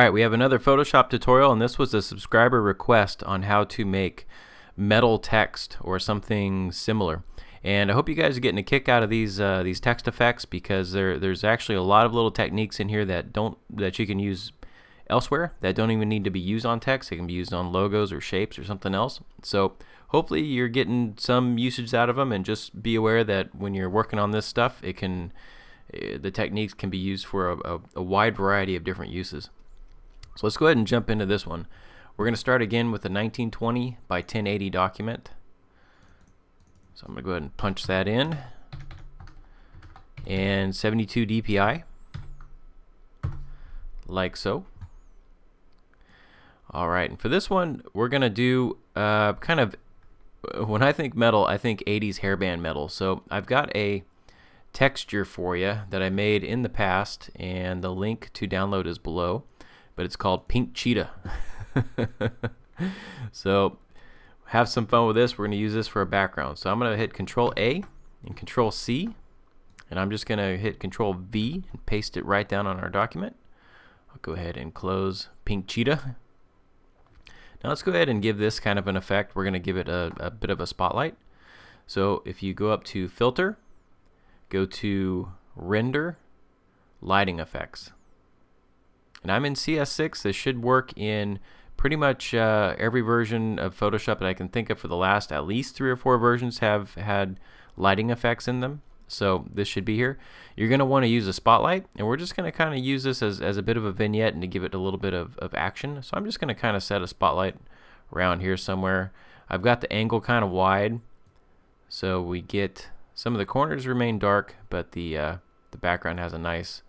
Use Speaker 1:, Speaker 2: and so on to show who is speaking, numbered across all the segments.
Speaker 1: Alright, we have another Photoshop tutorial, and this was a subscriber request on how to make metal text or something similar. And I hope you guys are getting a kick out of these text effects, because there's actually a lot of little techniques in here that you can use elsewhere that don't even need to be used on text. They can be used on logos or shapes or something else. So hopefully you're getting some usage out of them, and just be aware that when you're working on this stuff, the techniques can be used for a wide variety of different uses. So let's go ahead and jump into this one. We're going to start again with a 1920 by 1080 document. So I'm going to go ahead and punch that in. And 72 DPI. Like so. Alright, and for this one, we're going to do kind of, when I think metal, I think 80s hairband metal. So I've got a texture for you that I made in the past, and the link to download is below. But it's called Pink Cheetah. So have some fun with this. We're going to use this for a background. So I'm going to hit Control A and Control C, and I'm just going to hit Control V and paste it right down on our document. I'll go ahead and close Pink Cheetah. Now let's go ahead and give this kind of an effect. We're going to give it a bit of a spotlight. So if you go up to Filter, go to Render, Lighting Effects. And I'm in CS6. This should work in pretty much every version of Photoshop that I can think of for the last at least 3 or 4 versions have had lighting effects in them. So this should be here. You're going to want to use a spotlight, and we're just going to kind of use this as a bit of a vignette and to give it a little bit of action. So I'm just going to kind of set a spotlight around here somewhere. I've got the angle kind of wide, so we get some of the corners remain dark, but the background has a nice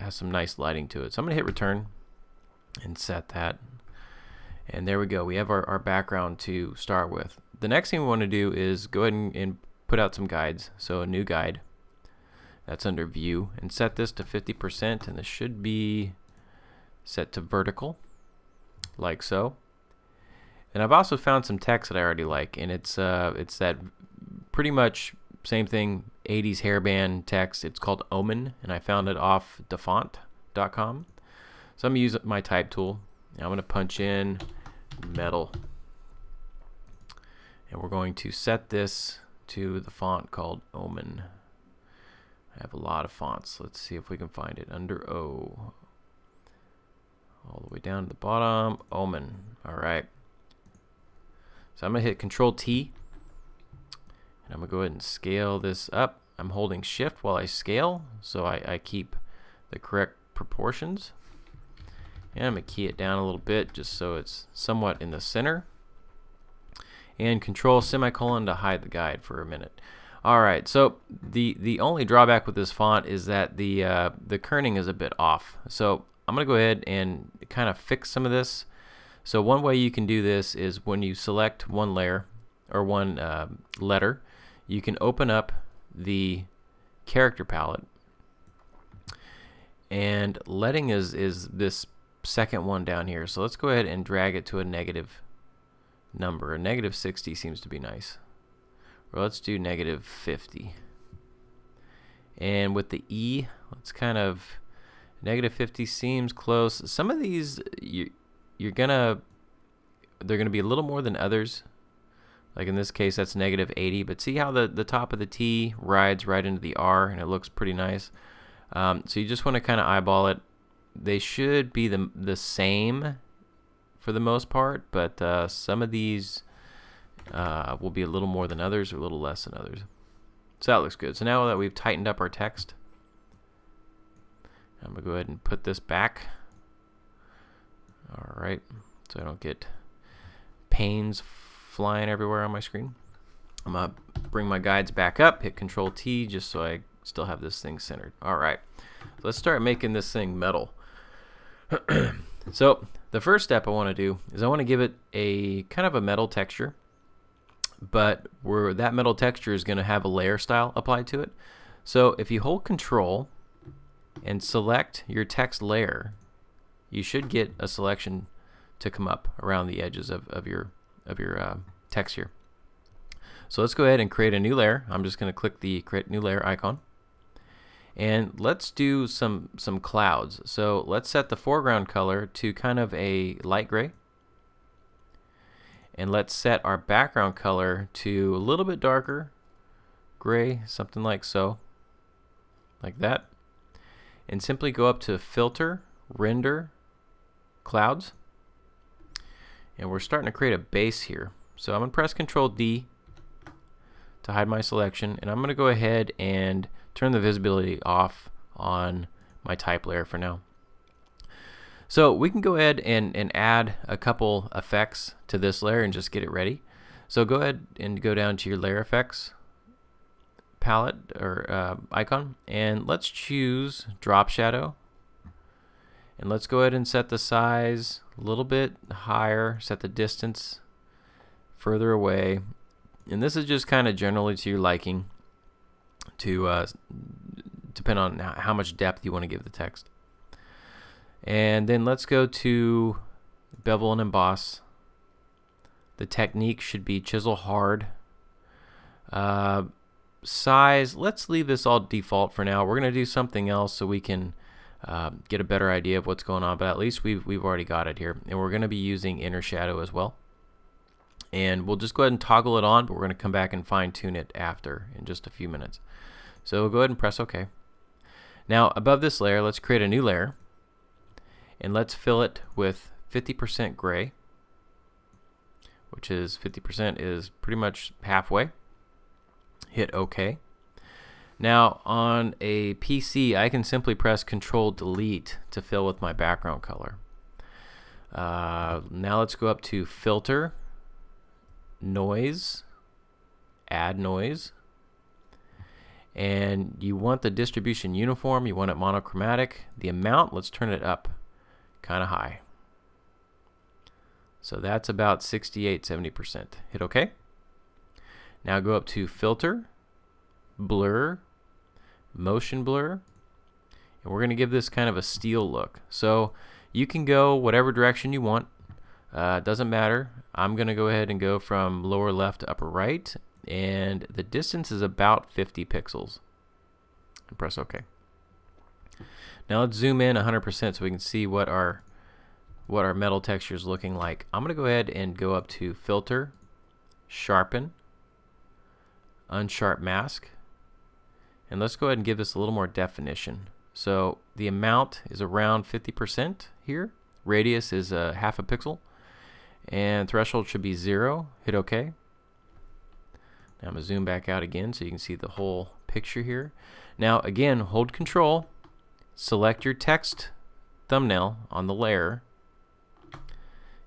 Speaker 1: has some nice lighting to it. So I'm going to hit return and set that, and there we go. We have our background to start with. The next thing we want to do is go ahead and put out some guides. So a new guide, that's under view, and set this to 50%, and this should be set to vertical like so. And I've also found some text that I already like, and it's that pretty much same thing, 80s hairband text. It's called Omen, and I found it off dafont.com. So I'm going to use my type tool, and I'm going to punch in metal, and we're going to set this to the font called Omen. I have a lot of fonts. Let's see if we can find it under O, all the way down to the bottom. Omen. Alright, so I'm going to hit Control T, and I'm going to go ahead and scale this up. I'm holding Shift while I scale, so I keep the correct proportions. And I'm going to key it down a little bit just so it's somewhat in the center. And Control semicolon to hide the guide for a minute. Alright, so the only drawback with this font is that the kerning is a bit off. So I'm going to go ahead and kind of fix some of this. So one way you can do this is when you select one layer or one letter, you can open up the character palette, and letting is this second one down here. So let's go ahead and drag it to a negative number. A negative 60 seems to be nice. Or let's do negative 50. And with the E, let's kind of, negative 50 seems close. Some of these they're gonna be a little more than others. Like in this case, that's negative 80. But see how the top of the T rides right into the R, and it looks pretty nice. So you just want to kind of eyeball it. They should be the same for the most part, but some of these will be a little more than others or a little less than others. So that looks good. So now that we've tightened up our text, I'm going to go ahead and put this back. Alright, so I don't get panes flying everywhere on my screen. I'm going to bring my guides back up, hit Control T just so I still have this thing centered. Alright, so let's start making this thing metal. So the first step I want to do is I want to give it a kind of a metal texture, but where that metal texture is going to have a layer style applied to it. So if you hold Control and select your text layer, you should get a selection to come up around the edges of your text here. So let's go ahead and create a new layer. I'm just going to click the Create New Layer icon, And let's do some clouds. So let's set the foreground color to kind of a light gray. And let's set our background color to a little bit darker gray, something like so. Like that. And simply go up to Filter, Render, Clouds. And we're starting to create a base here. So I'm going to press Control D to hide my selection. And I'm going to go ahead and turn the visibility off on my type layer for now. So we can go ahead and add a couple effects to this layer and just get it ready. So go ahead and go down to your layer effects palette or icon, and let's choose drop shadow. And let's go ahead and set the size a little bit higher, set the distance further away. And this is just kind of generally to your liking, to depend on how much depth you want to give the text. And then let's go to bevel and emboss. The technique should be chisel hard. Size, let's leave this all default for now. We're going to do something else so we can get a better idea of what's going on, but at least we've already got it here. And we're going to be using inner shadow as well. And we'll just go ahead and toggle it on, but we're going to come back and fine tune it after in just a few minutes. So we'll go ahead and press OK. Now above this layer, let's create a new layer, and let's fill it with 50% gray, which is 50% is pretty much halfway. Hit OK. Now on a PC, I can simply press Control Delete to fill with my background color. Now let's go up to Filter, Noise, Add Noise. And you want the distribution uniform, you want it monochromatic. The amount, let's turn it up kind of high. So that's about 68-70%. Hit OK. Now go up to Filter, Blur, Motion Blur, and we're going to give this kind of a steel look. So you can go whatever direction you want. It doesn't matter. I'm going to go ahead and go from lower left to upper right, and the distance is about 50 pixels. And press OK. Now let's zoom in 100% so we can see what our metal texture is looking like. I'm going to go ahead and go up to Filter, Sharpen, Unsharp Mask, and let's go ahead and give this a little more definition. So the amount is around 50% here. Radius is half a pixel, and threshold should be 0. Hit OK. Now I'm going to zoom back out again so you can see the whole picture here. Now again, hold Control, select your text thumbnail on the layer,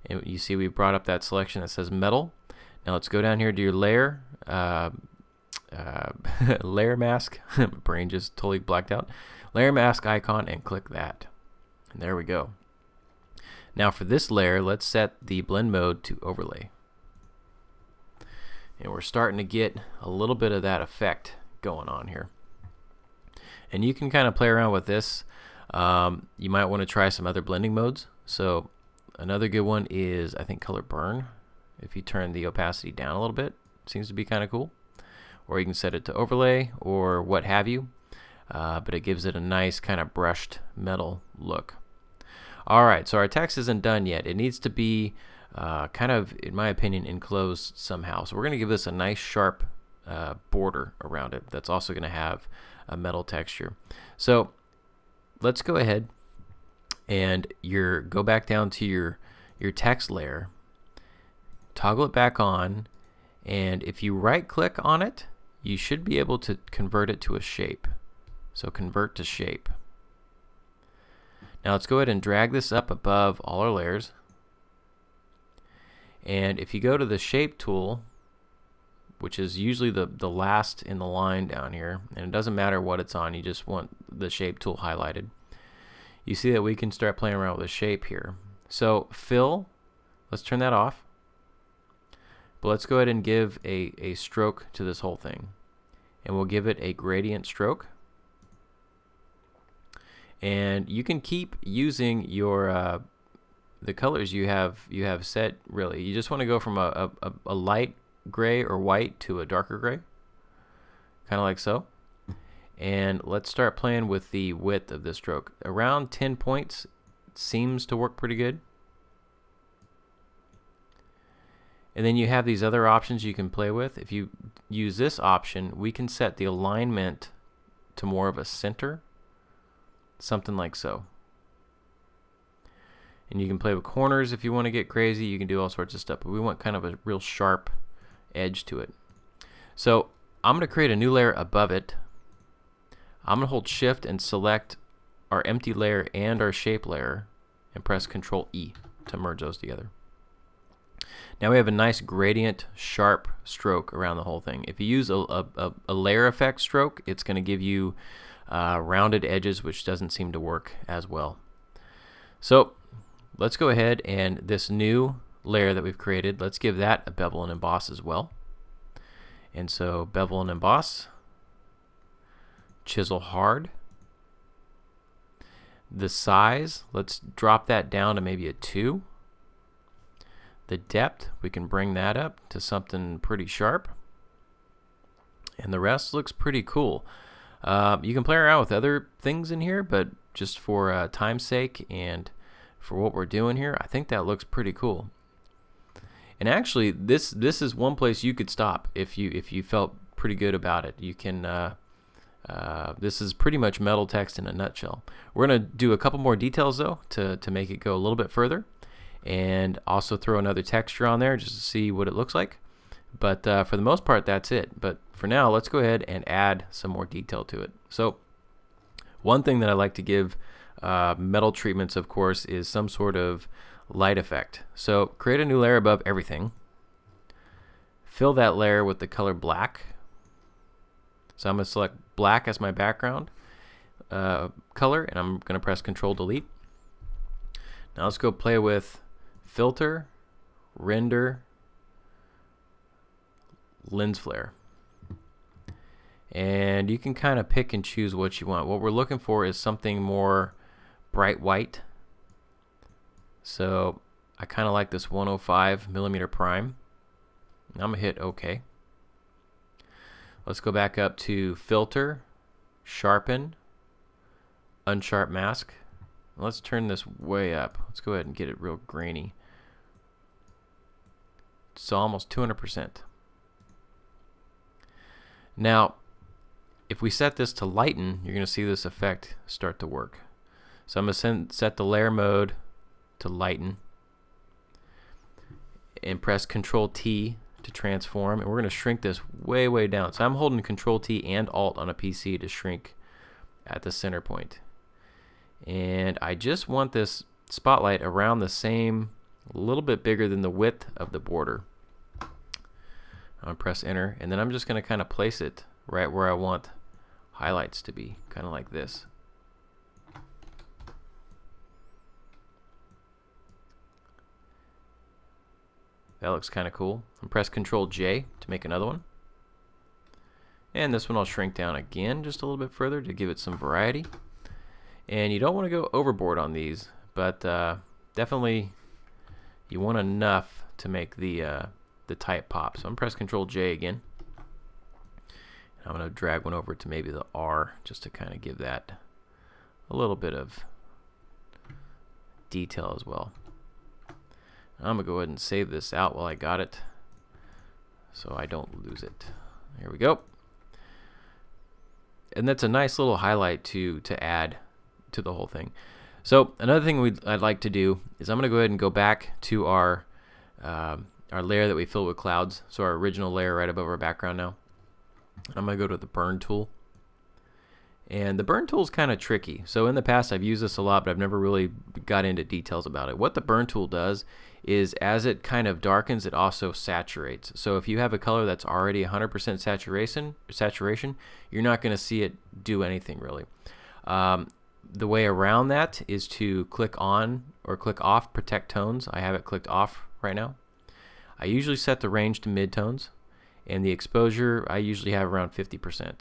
Speaker 1: and you see we brought up that selection that says metal. Now let's go down here to your layer, layer mask. My brain just totally blacked out. Layer mask icon, and click that. And there we go. Now for this layer, let's set the blend mode to overlay. And we're starting to get a little bit of that effect going on here. And you can kind of play around with this. You might want to try some other blending modes. So another good one is, I think, color burn. If you turn the opacity down a little bit, it seems to be kind of cool. Or you can set it to overlay or what have you. But it gives it a nice kind of brushed metal look. Alright, so our text isn't done yet. It needs to be kind of, in my opinion, enclosed somehow. So we're going to give this a nice sharp border around it that's also going to have a metal texture. So let's go ahead and go back down to your text layer, toggle it back on, and if you right click on it, you should be able to convert it to a shape. So convert to shape. Now let's go ahead and drag this up above all our layers. And if you go to the shape tool, which is usually the last in the line down here, and it doesn't matter what it's on, you just want the shape tool highlighted. You see that we can start playing around with the shape here. So fill, let's turn that off. But let's go ahead and give a stroke to this whole thing. And we'll give it a gradient stroke. And you can keep using your the colors you have set. Really, you just want to go from a light gray or white to a darker gray, kind of like so. And let's start playing with the width of this stroke. Around 10 points seems to work pretty good. And then you have these other options you can play with. If you use this option, we can set the alignment to more of a center, something like so. And you can play with corners if you want to get crazy. You can do all sorts of stuff, but we want kind of a real sharp edge to it. So I'm going to create a new layer above it. I'm going to hold shift and select our empty layer and our shape layer and press Control E to merge those together. Now we have a nice gradient sharp stroke around the whole thing. If you use a layer effect stroke, it's going to give you rounded edges, which doesn't seem to work as well. So let's go ahead and this new layer that we've created, let's give that a bevel and emboss as well. And so bevel and emboss, chisel hard. The size, let's drop that down to maybe a 2. The depth, we can bring that up to something pretty sharp. And the rest looks pretty cool. You can play around with other things in here, but just for time's sake and for what we're doing here, I think that looks pretty cool. And actually, this is one place you could stop if you felt pretty good about it. You can. This is pretty much metal text in a nutshell. We're gonna do a couple more details though to make it go a little bit further, and also throw another texture on there just to see what it looks like. But for the most part, that's it. But for now, let's go ahead and add some more detail to it. So one thing that I like to give metal treatments, of course, is some sort of light effect. So create a new layer above everything. Fill that layer with the color black. So I'm going to select black as my background color, and I'm going to press Control Delete. Now let's go play with filter, render, lens flare. And you can kind of pick and choose what you want. What we're looking for is something more bright white. So I kind of like this 105mm prime. I'm going to hit OK. Let's go back up to filter, sharpen, unsharp mask. Let's turn this way up. Let's go ahead and get it real grainy. So almost 200%. Now, if we set this to lighten, you're going to see this effect start to work. So I'm going to set the layer mode to lighten and press Control T to transform, and we're going to shrink this way down. So I'm holding Control T and Alt on a PC to shrink at the center point. And I just want this spotlight around the same, a little bit bigger than the width of the border. I'm going to press enter, and then I'm just going to kind of place it right where I want highlights to be, kind of like this. That looks kind of cool. And press Control J to make another one. And this one I'll shrink down again just a little bit further to give it some variety. And you don't want to go overboard on these, but definitely you want enough to make the type pop. So I'm press Control J again. I'm going to drag one over to maybe the R just to kind of give that a little bit of detail as well. I'm going to go ahead and save this out while I got it so I don't lose it. Here we go. And that's a nice little highlight to add to the whole thing. So another thing I'd like to do is I'm going to go ahead and go back to our layer that we filled with clouds. So our original layer right above our background now. I'm going to go to the burn tool. And the burn tool is kind of tricky. So in the past I've used this a lot, but I've never really got into details about it. What the burn tool does is as it kind of darkens, it also saturates. So if you have a color that's already 100% saturation, you're not going to see it do anything really. The way around that is to click on or click off protect tones. I have it clicked off right now. I usually set the range to midtones, and the exposure I usually have around 50%.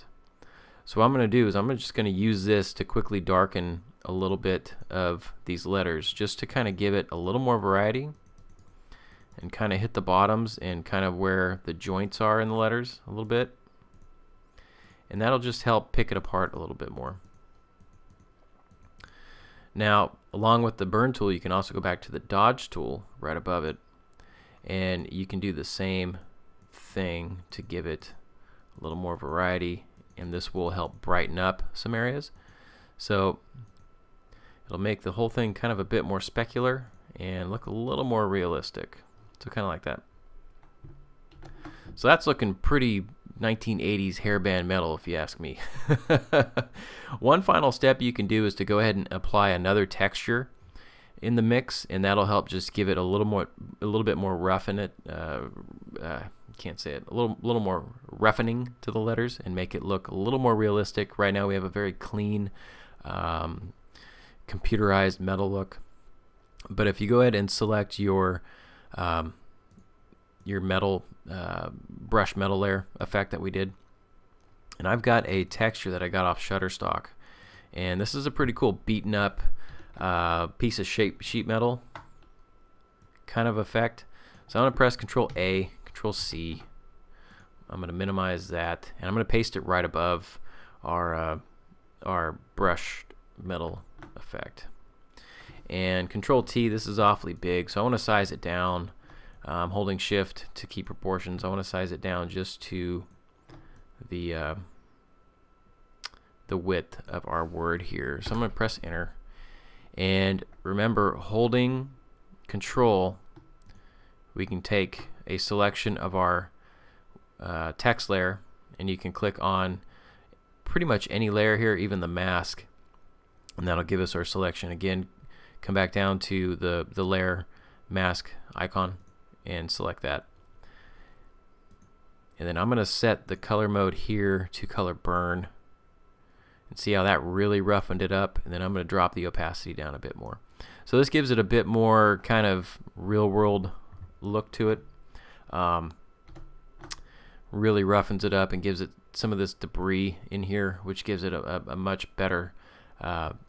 Speaker 1: So what I'm going to do is I'm just going to use this to quickly darken a little bit of these letters just to kind of give it a little more variety and kind of hit the bottoms and kind of where the joints are in the letters a little bit. and that'll just help pick it apart a little bit more. Now, along with the burn tool, you can also go back to the dodge tool right above it, and you can do the same thing to give it a little more variety, and this will help brighten up some areas. So it'll make the whole thing kind of a bit more specular and look a little more realistic. So kind of like that. So that's looking pretty 1980s hairband metal, if you ask me. One final step you can do is to go ahead and apply another texture in the mix, and that'll help just give it a little bit more roughen it. Can't say it. A little more roughening to the letters and make it look a little more realistic. Right now we have a very clean, computerized metal look. But if you go ahead and select your metal brush metal layer effect that we did, and I've got a texture that I got off Shutterstock, and this is a pretty cool beaten up piece of sheet metal kind of effect. So I'm going to press Control A, Control C. I'm going to minimize that, and I'm going to paste it right above our brushed metal effect. And Control T, this is awfully big, so I want to size it down. I'm holding Shift to keep proportions. I want to size it down just to the width of our word here. So I'm going to press Enter. And remember, holding Control, we can take a selection of our text layer, and you can click on pretty much any layer here, even the mask, and that'll give us our selection. Again, come back down to the layer mask icon and select that. And then I'm going to set the color mode here to color burn, and see how that really roughened it up. And then I'm going to drop the opacity down a bit more. So this gives it a bit more kind of real world look to it. Really roughens it up and gives it some of this debris in here, which gives it a much better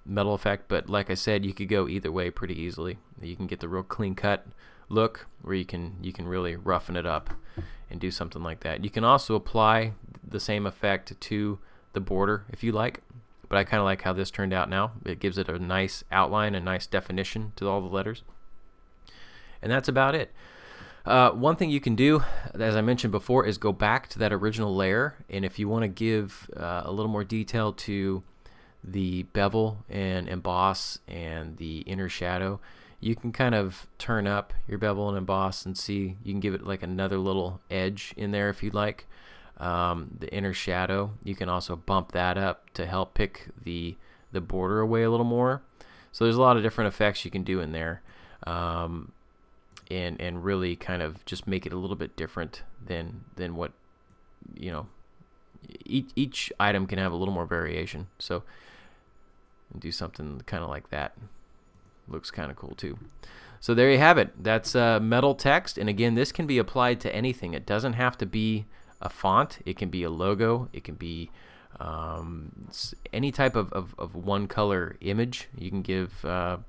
Speaker 1: metal effect. But like I said, you could go either way pretty easily. You can get the real clean cut look, or you can really roughen it up and do something like that. You can also apply the same effect to the border if you like, but I kind of like how this turned out now. It gives it a nice outline, a nice definition to all the letters, and that's about it. One thing you can do, as I mentioned before, is go back to that original layer, and if you want to give a little more detail to the bevel and emboss and the inner shadow, you can kind of turn up your bevel and emboss and see, you can give it like another little edge in there if you'd like. The inner shadow, you can also bump that up to help pick the border away a little more. So there's a lot of different effects you can do in there, and really kind of just make it a little bit different than what, you know, each item can have a little more variation. So do something kind of like that. Looks kind of cool too. So there you have it. That's metal text, and again, this can be applied to anything. It doesn't have to be a font. It can be a logo. It can be any type of one color image. You can give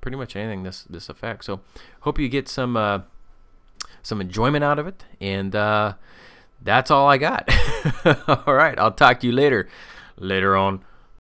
Speaker 1: pretty much anything this effect. So hope you get some enjoyment out of it, and that's all I got. All right, I'll talk to you later on.